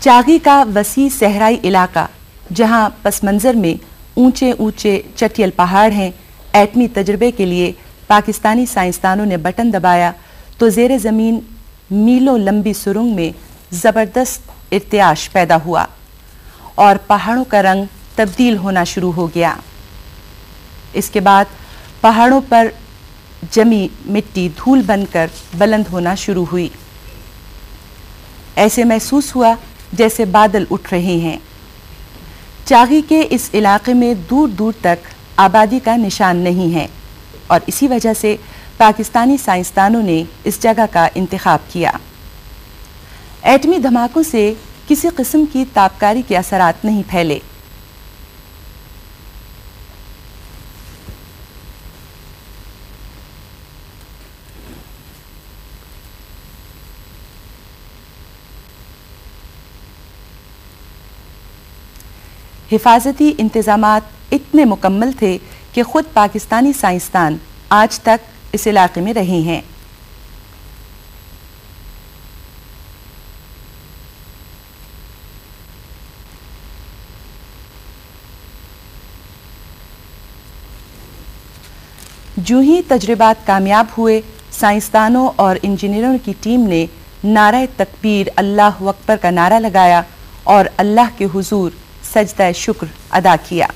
चागी का वसी सहराई इलाका, जहां पस मंजर में ऊंचे ऊंचे चटियल पहाड़ हैं, एटमी तजर्बे के लिए पाकिस्तानी साइंसदानों ने बटन दबाया तो ज़ेरे ज़मीन मीलों लंबी सुरंग में ज़बरदस्त इर्तियाश पैदा हुआ और पहाड़ों का रंग तब्दील होना शुरू हो गया। इसके बाद पहाड़ों पर जमी मिट्टी धूल बनकर बुलंद होना शुरू हुई। ऐसे महसूस हुआ जैसे बादल उठ रहे हैं। चागी के इस इलाके में दूर दूर तक आबादी का निशान नहीं है और इसी वजह से पाकिस्तानी साइंसदानों ने इस जगह का इंतखाब किया। एटमी धमाकों से किसी किस्म की ताबकारी के असरात नहीं फैले। हिफाजती इंतजामात इतने मुकम्मल थे कि खुद पाकिस्तानी साइंसदान आज तक इस इलाके में रहे हैं। जो ही तजर्बात कामयाब हुए, साइंसदानों और इंजीनियरों की टीम ने नारा तकबीर अल्लाह अकबर का नारा लगाया और अल्लाह के हुजूर सजदा शुक्र अदा किया।